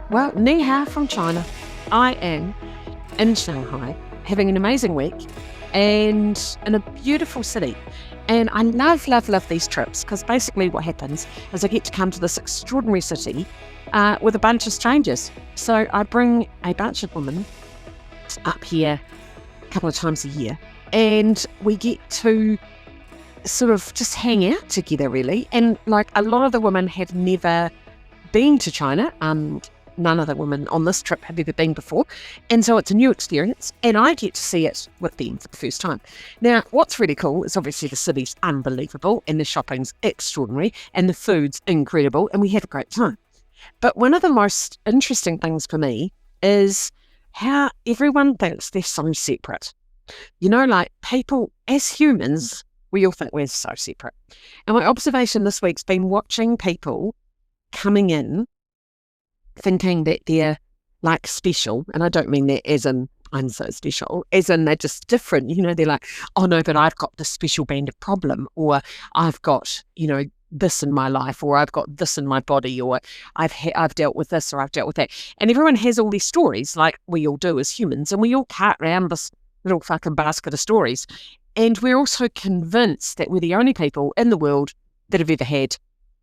Well, ni hao from China. I am in Shanghai having an amazing week and in a beautiful city. And I love these trips because basically what happens is I get to come to this extraordinary city with a bunch of strangers. So I bring a bunch of women up here a couple of times a year and we get to sort of just hang out together really. And like a lot of the women have never been to China. None of the women on this trip have ever been before. And so it's a new experience and I get to see it with them for the first time. Now, what's really cool is obviously the city's unbelievable and the shopping's extraordinary and the food's incredible and we have a great time. But one of the most interesting things for me is how everyone thinks they're so separate. You know, like people, as humans, we all think we're so separate. And my observation this week's been watching people coming in thinking that they're like special, and I don't mean that as in I'm so special, as in they're just different. You know, they're like, oh no, but I've got this special band of problem, or I've got, this in my life, or I've got this in my body, or I've dealt with this, or I've dealt with that. And everyone has all these stories, like we all do as humans, and we all cart around this little fucking basket of stories. And we're also convinced that we're the only people in the world that have ever had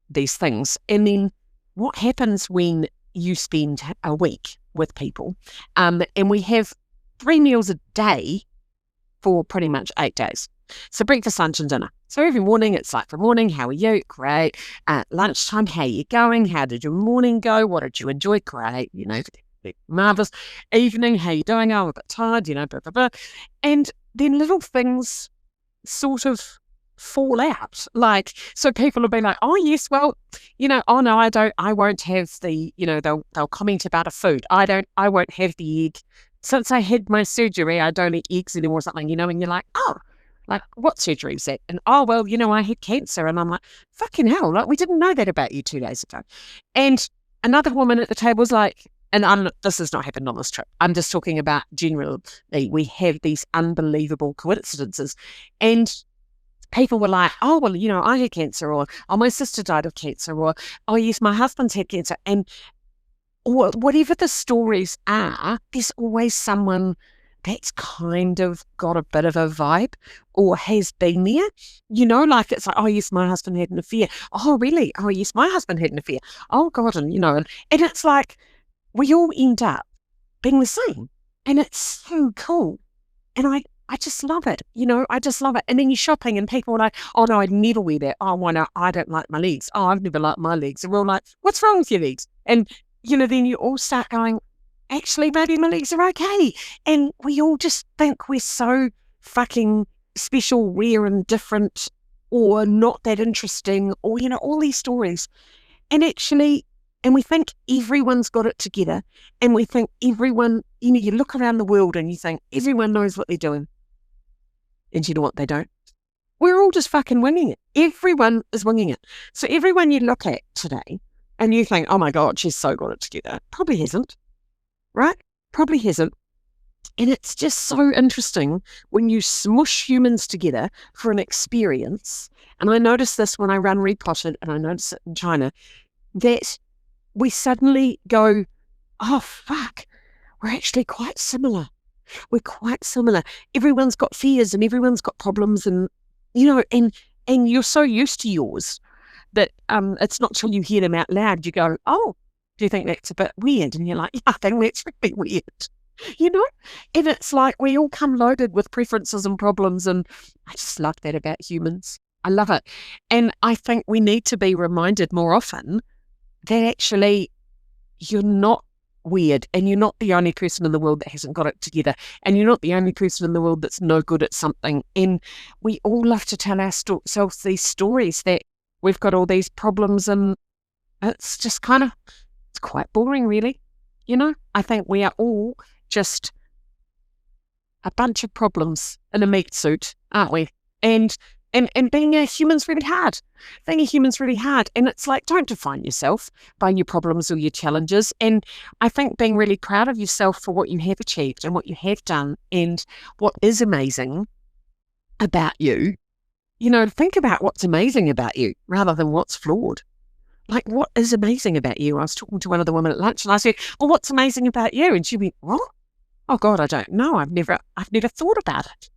these things. And then what happens when you spend a week with people and we have 3 meals a day for pretty much 8 days? So breakfast, lunch and dinner. So every morning it's like, for morning, how are you? Great. Lunchtime, how are you going? How did your morning go? What did you enjoy? Great. Marvellous. Evening, how are you doing? Oh, I'm a bit tired, blah, blah, blah. And then little things sort of fall out. Like, so people will be like, oh yes, well, oh no, I won't have the, they'll comment about a food. I won't have the egg. Since I had my surgery, I don't eat eggs anymore or something, and you're like, oh, like what surgery was that? And oh, well, I had cancer. And I'm like, fucking hell, like we didn't know that about you 2 days ago. And another woman at the table was like, and this has not happened on this trip. I'm just talking about generally, we have these unbelievable coincidences. And people were like, oh, well, I had cancer, or oh, my sister died of cancer, or oh, yes, my husband's had cancer. And or whatever the stories are, there's always someone that's kind of got a bit of a vibe or has been there, like it's like, oh, yes, my husband had an affair. Oh, really? Oh, yes, my husband had an affair. Oh, God. And, and it's like we all end up being the same. And it's so cool. And I just love it. I just love it. And then you're shopping and people are like, oh no, I'd never wear that. Oh, why not? I don't like my legs. Oh, I've never liked my legs. And we're all like, what's wrong with your legs? And, then you all start going, actually, maybe my legs are okay. And we all just think we're so fucking special, rare and different, or not that interesting, or, all these stories. And actually, and we think everyone's got it together. And we think everyone, you look around the world and you think everyone knows what they're doing. And you know what? They don't. We're all just fucking winging it. Everyone is winging it. So everyone you look at today and you think, oh my God, she's so got it together. Probably hasn't, right? Probably hasn't. And it's just so interesting when you smush humans together for an experience. And I notice this when I run Repotted, and I notice it in China, that we suddenly go, oh fuck, we're actually quite similar. We're quite similar. Everyone's got fears and everyone's got problems, and and you're so used to yours that it's not till you hear them out loud you go, oh, do you think that's a bit weird? And you're like, yeah, I think that's really weird. And it's like we all come loaded with preferences and problems, and I just love that about humans. I love it. And I think we need to be reminded more often that actually you're not weird, and you're not the only person in the world that hasn't got it together, and you're not the only person in the world that's no good at something. And we all love to tell ourselves these stories that we've got all these problems, and it's just it's quite boring really. I think we are all just a bunch of problems in a meat suit, aren't we? And being a human's really hard. Being a human's really hard. And it's like, don't define yourself by your problems or your challenges. And I think being really proud of yourself for what you have achieved and what you have done and what is amazing about you, think about what's amazing about you rather than what's flawed. Like, what is amazing about you? I was talking to one of the women at lunch and I said, well, what's amazing about you? And she went, what? Oh God, I don't know. I've never thought about it.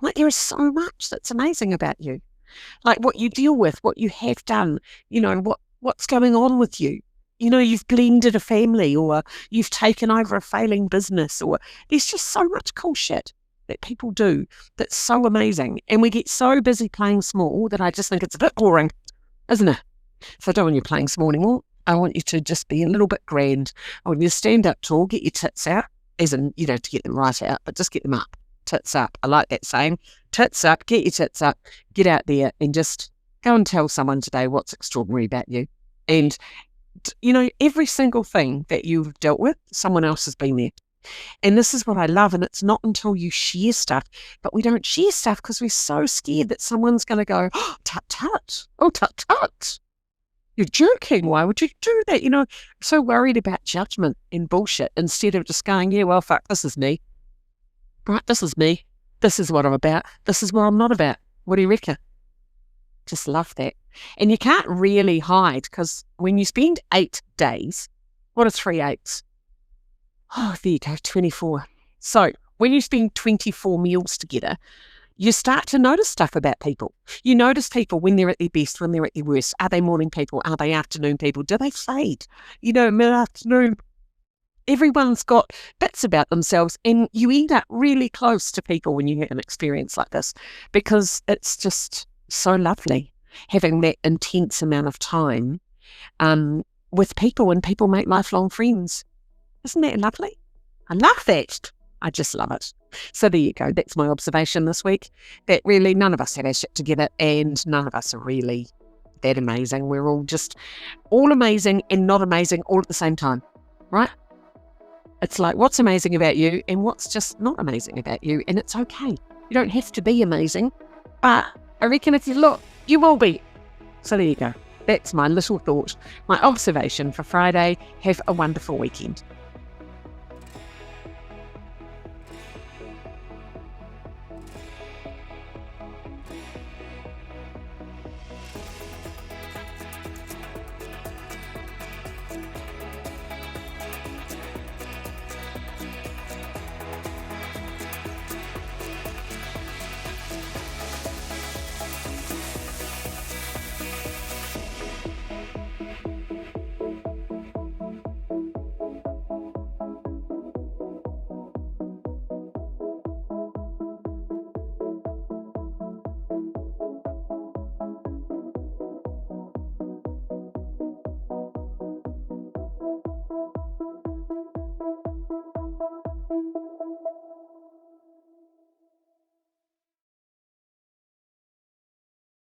I'm like, there is so much that's amazing about you. Like what you deal with, what you have done, what's going on with you. You've blended a family or you've taken over a failing business, or there's just so much cool shit that people do that's so amazing. And we get so busy playing small that I just think it's a bit boring, isn't it? So I don't want you playing small anymore. I want you to just be a little bit grand. I want you to stand up tall, get your tits out, as in, to get them right out, but just get them up. Tits up. I like that saying. Tits up, get your tits up, get out there and just go and tell someone today what's extraordinary about you. And, every single thing that you've dealt with, someone else has been there. And this is what I love. And it's not until you share stuff, but we don't share stuff because we're so scared that someone's going to go, oh, tut tut. Oh, tut tut. You're joking. Why would you do that? So worried about judgment and bullshit instead of just going, yeah, well, fuck, this is me. Right, this is me. This is what I'm about. This is what I'm not about. What do you reckon? Just love that. And you can't really hide because when you spend 8 days, what are 3 8s? Oh, there you go, 24. So when you spend 24 meals together, you start to notice stuff about people. You notice people when they're at their best, when they're at their worst. Are they morning people? Are they afternoon people? Do they fade? Mid-afternoon. Everyone's got bits about themselves, and you end up really close to people when you have an experience like this because it's just so lovely having that intense amount of time with people, and people make lifelong friends. Isn't that lovely? I love that. I just love it. So there you go. That's my observation this week, that really none of us have our shit together and none of us are really that amazing. We're all just all amazing and not amazing all at the same time, right? It's like what's amazing about you and what's just not amazing about you, and it's okay. You don't have to be amazing, but I reckon if you look, you will be. So there you go. That's my little thought, my observation for Friday. Have a wonderful weekend.